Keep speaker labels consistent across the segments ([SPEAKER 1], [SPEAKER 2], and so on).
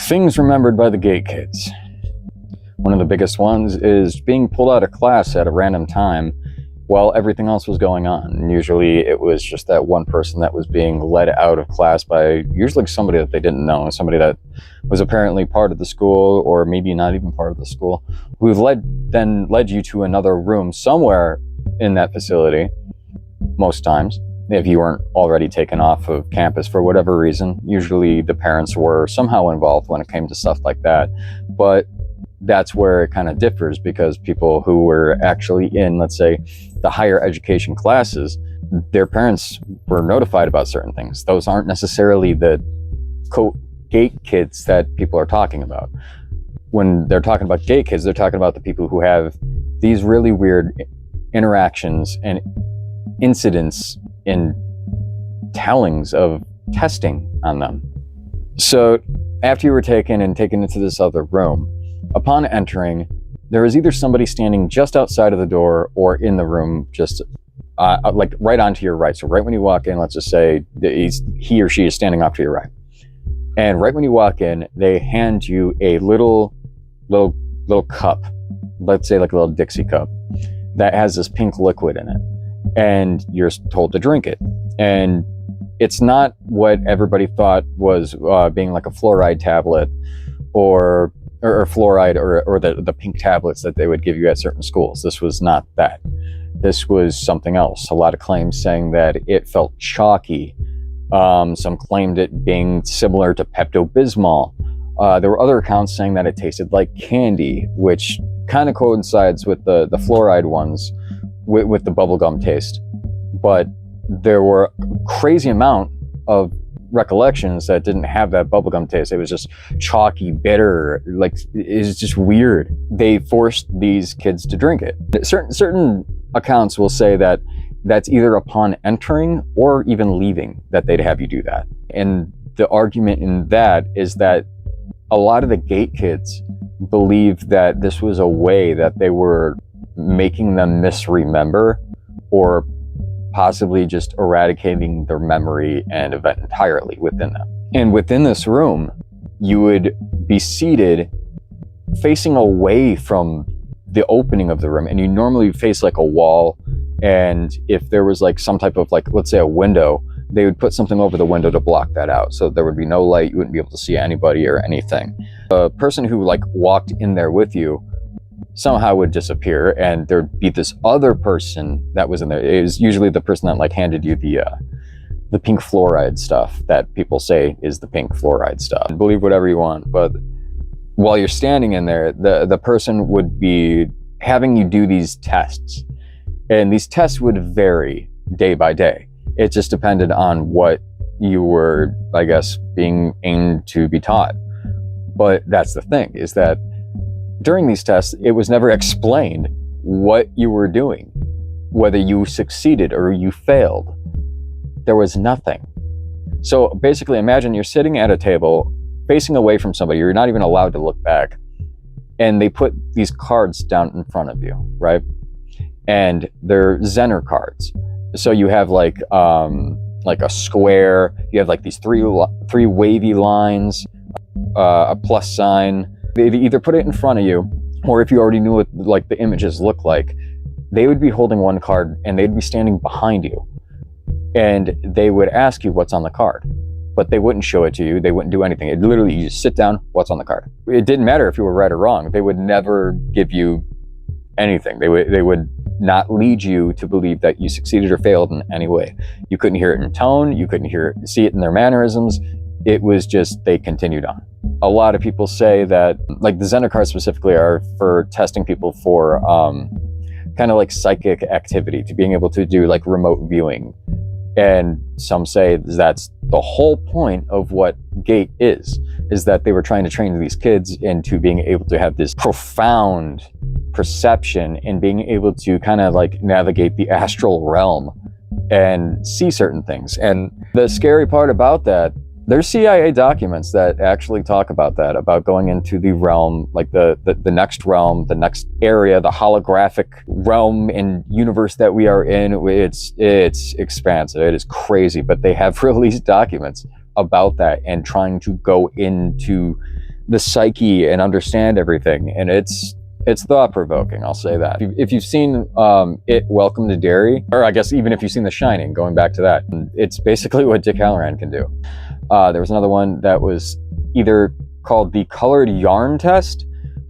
[SPEAKER 1] Things remembered by the gate kids. One of the biggest ones is being pulled out of class at a random time while everything else was going on. And usually it was just that one person that was being led out of class by usually somebody that they didn't know, somebody that was apparently part of the school or maybe not even part of the school, who then led you to another room somewhere in that facility, most times, if you weren't already taken off of campus for whatever reason. Usually the parents were somehow involved when it came to stuff like that. But that's where it kind of differs, because people who were actually in, let's say, the higher education classes, their parents were notified about certain things. Those aren't necessarily the gate kids that people are talking about. When they're talking about gate kids, they're talking about the people who have these really weird interactions and incidents in tellings of testing on them. So after you were taken into this other room, upon entering, there was either somebody standing just outside of the door or in the room, just like right onto your right. So right when you walk in, let's just say he or she is standing off to your right. And right when you walk in, they hand you a little cup, let's say like a little Dixie cup, that has this pink liquid in it. And you're told to drink it. And it's not what everybody thought was being like a fluoride tablet or fluoride or the pink tablets that they would give you at certain schools. This was not that. This was something else. A lot of claims saying that it felt chalky. Some claimed it being similar to Pepto-Bismol. There were other accounts saying that it tasted like candy, which kind of coincides with the fluoride ones, with the bubblegum taste. But there were a crazy amount of recollections that didn't have that bubblegum taste. It was just chalky, bitter, like it's just weird. They forced these kids to drink it. Certain accounts will say that that's either upon entering or even leaving that they'd have you do that. And the argument in that is that a lot of the gate kids believed that this was a way that they were making them misremember, or possibly just eradicating their memory and event entirely within them. And within this room, you would be seated facing away from the opening of the room, and you normally face like a wall. And if there was like some type of, like, let's say a window, they would put something over the window to block that out, so there would be no light. You wouldn't be able to see anybody or anything. The person who like walked in there with you somehow would disappear, and there'd be this other person that was in there. It was usually the person that like handed you the pink fluoride stuff that people say is the pink fluoride stuff. Believe whatever you want, but while you're standing in there, the person would be having you do these tests, and these tests would vary day by day. It just depended on what you were, I guess, being aimed to be taught. But that's the thing, is that during these tests, it was never explained what you were doing, whether you succeeded or you failed. There was nothing. So basically, imagine you're sitting at a table facing away from somebody. You're not even allowed to look back. And they put these cards down in front of you, right? And they're Zener cards. So you have like a square, you have like these three wavy lines, a plus sign. They either put it in front of you, or if you already knew what like the images look like, they would be holding one card and they'd be standing behind you. And they would ask you what's on the card, but they wouldn't show it to you. They wouldn't do anything. It literally, you just sit down, what's on the card. It didn't matter if you were right or wrong. They would never give you anything. They would not lead you to believe that you succeeded or failed in any way. You couldn't hear it in tone. You couldn't see it in their mannerisms. It was just, they continued on. A lot of people say that, like, the Zener cards specifically are for testing people for kind of like psychic activity, to being able to do like remote viewing. And some say that's the whole point of what gate is that they were trying to train these kids into being able to have this profound perception and being able to kind of like navigate the astral realm and see certain things. And the scary part about that, there's CIA documents that actually talk about that, about going into the realm, like the next realm, the next area, the holographic realm and universe that we are in. It's expansive. It is crazy, but they have released documents about that and trying to go into the psyche and understand everything. And it's thought-provoking, I'll say that. If you've seen Welcome to Derry, or I guess even if you've seen The Shining, going back to that, it's basically what Dick Hallorann can do. There was another one that was either called the colored yarn test,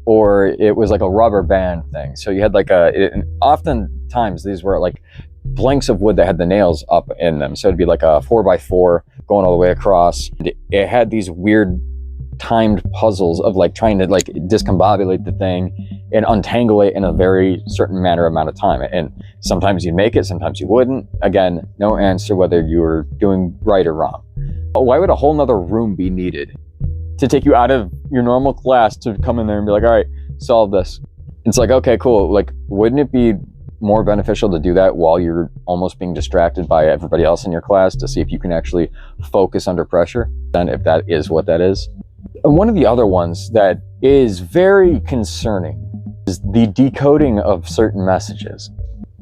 [SPEAKER 1] or it was like a rubber band thing. So you had like oftentimes these were like blanks of wood that had the nails up in them. So it'd be like a 4x4 going all the way across. It had these weird timed puzzles of like trying to like discombobulate the thing and untangle it in a very certain amount of time. And sometimes you'd make it, sometimes you wouldn't. Again, no answer whether you were doing right or wrong. But why would a whole nother room be needed to take you out of your normal class to come in there and be like, all right, solve this? It's like, okay, cool. Like, wouldn't it be more beneficial to do that while you're almost being distracted by everybody else in your class to see if you can actually focus under pressure, then if that is what that is? And one of the other ones that is very concerning is the decoding of certain messages.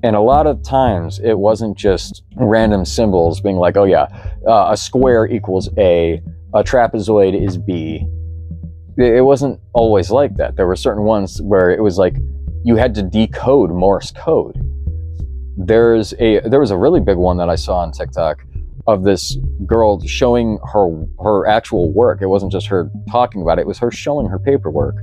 [SPEAKER 1] And a lot of times it wasn't just random symbols being like, oh yeah, a square equals A trapezoid is B. It wasn't always like that. There were certain ones where it was like you had to decode Morse code. There was a really big one that I saw on TikTok of this girl showing her actual work. It wasn't just her talking about it. It was her showing her paperwork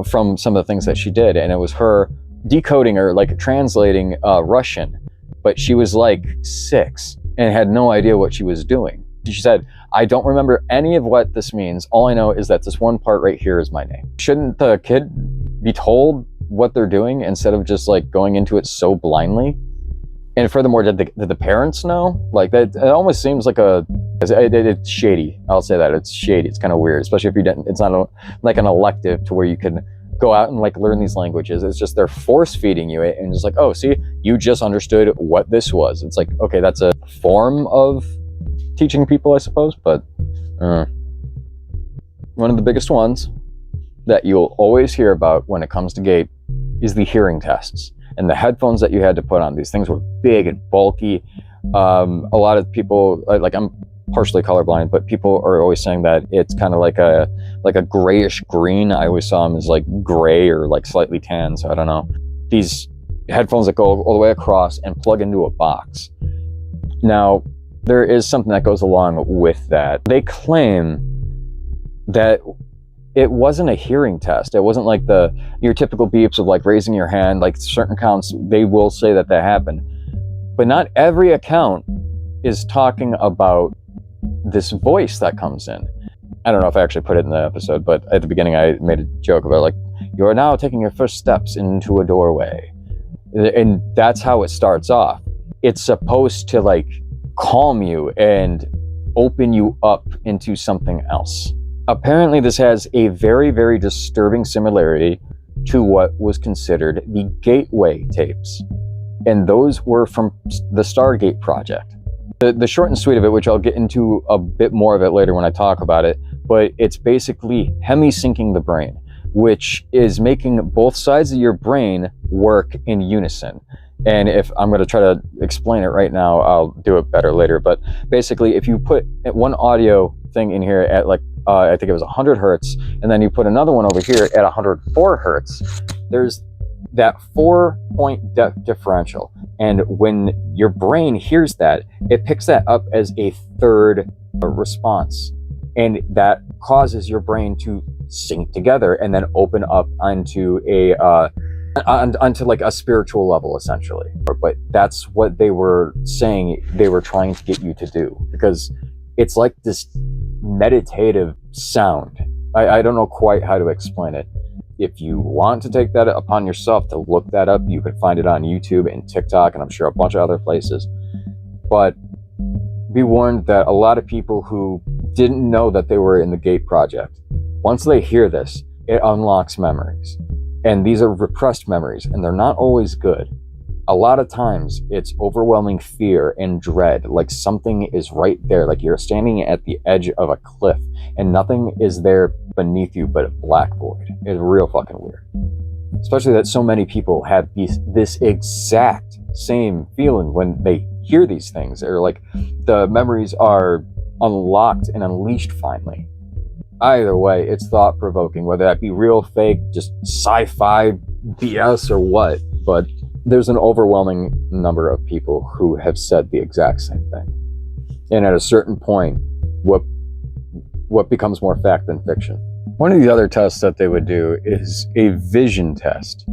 [SPEAKER 1] from some of the things that she did. And it was her decoding or like translating Russian. But she was like 6 and had no idea what she was doing. She said, I don't remember any of what this means. All I know is that this one part right here is my name. Shouldn't the kid be told what they're doing instead of just like going into it so blindly? And furthermore, did the parents know? Like that, it almost seems like it's shady. I'll say that it's shady. It's kind of weird, especially if you didn't. It's not like an elective to where you can go out and like learn these languages. It's just they're force feeding you it, and just like, oh, see, you just understood what this was. It's like, okay, that's a form of teaching people, I suppose. But one of the biggest ones that you'll always hear about when it comes to GATE is the hearing tests. And the headphones that you had to put on, these things were big and bulky. A lot of people, like I'm partially colorblind, but people are always saying that it's kind of like a grayish green. I always saw them as like gray or like slightly tan, so I don't know. These headphones that go all the way across and plug into a box. Now, there is something that goes along with that. They claim that it wasn't a hearing test. It wasn't like your typical beeps of like raising your hand, like certain accounts, they will say that happened. But not every account is talking about this voice that comes in. I don't know if I actually put it in the episode, but at the beginning I made a joke about like, you are now taking your first steps into a doorway. And that's how it starts off. It's supposed to like calm you and open you up into something else. Apparently, this has a very, very disturbing similarity to what was considered the Gateway tapes. And those were from the Stargate project. The short and sweet of it, which I'll get into a bit more of it later when I talk about it, but it's basically hemi-syncing the brain, which is making both sides of your brain work in unison. And if I'm going to try to explain it right now, I'll do it better later. But basically, if you put one audio thing in here at like, I think it was 100 hertz, and then you put another one over here at 104 hertz, there's that 4-point depth differential. And when your brain hears that, it picks that up as a third response. And that causes your brain to sync together and then open up onto onto like a spiritual level, essentially. But that's what they were saying they were trying to get you to do, because it's like this meditative sound. I don't know quite how to explain it. If you want to take that upon yourself to look that up, you can find it on YouTube and TikTok, and I'm sure a bunch of other places. But be warned that a lot of people who didn't know that they were in the GATE project, once they hear this, it unlocks memories. And these are repressed memories, and they're not always good. A lot of times it's overwhelming fear and dread, like something is right there, like you're standing at the edge of a cliff and nothing is there beneath you but a black void. It's real fucking weird. Especially that so many people have this exact same feeling when they hear these things. They're like, the memories are unlocked and unleashed finally. Either way, it's thought-provoking, whether that be real, fake, just sci-fi BS or what. But there's an overwhelming number of people who have said the exact same thing. And at a certain point, what becomes more fact than fiction? One of the other tests that they would do is a vision test.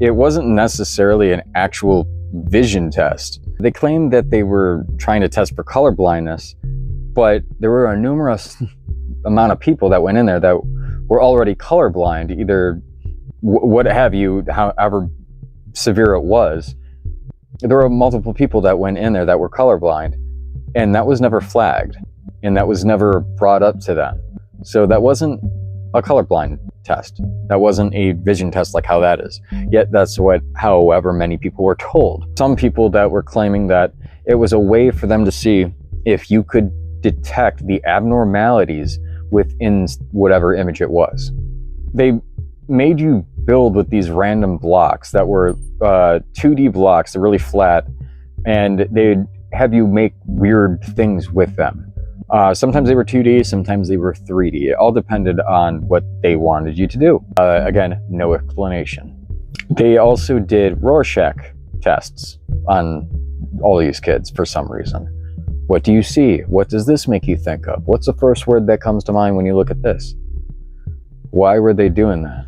[SPEAKER 1] It wasn't necessarily an actual vision test. They claimed that they were trying to test for color blindness, but there were a numerous amount of people that went in there that were already colorblind, either what have you, however severe it was. There were multiple people that went in there that were colorblind, and that was never flagged, and that was never brought up to them. So that wasn't a colorblind test. That wasn't a vision test like how that is. Yet that's what, however many people were told. Some people that were claiming that it was a way for them to see if you could detect the abnormalities within whatever image it was. They made you build with these random blocks that were 2D blocks, they're really flat, and they'd have you make weird things with them. Sometimes they were 2D, sometimes they were 3D. It all depended on what they wanted you to do. Again, no explanation. They also did Rorschach tests on all these kids for some reason. What do you see? What does this make you think of? What's the first word that comes to mind when you look at this? Why were they doing that?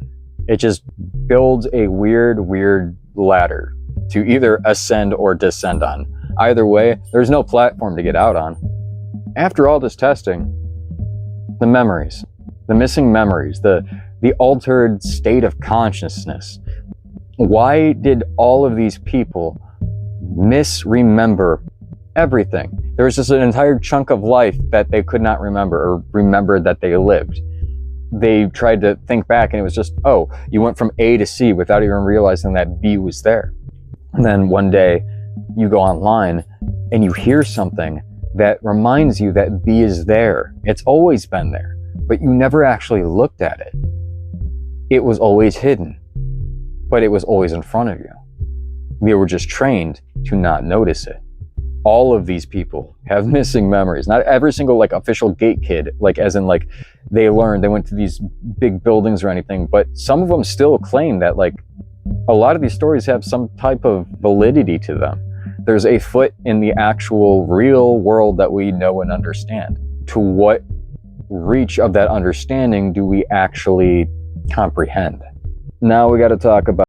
[SPEAKER 1] It just builds a weird ladder to either ascend or descend on. Either way, there's no platform to get out on. After all this testing, the memories, the missing memories, the altered state of consciousness. Why did all of these people misremember everything? There was just an entire chunk of life that they could not remember, or remember that they lived. They tried to think back and it was just, oh, you went from A to C without even realizing that B was there. And then one day you go online and you hear something that reminds you that B is there. It's always been there, but you never actually looked at it. It was always hidden, but it was always in front of you. We were just trained to not notice it. All of these people have missing memories. Not every single official gate kid, as in they learned, they went to these big buildings or anything, but some of them still claim that a lot of these stories have some type of validity to them. There's a foot in the actual real world that we know and understand. To what reach of that understanding do we actually comprehend? Now we got to talk about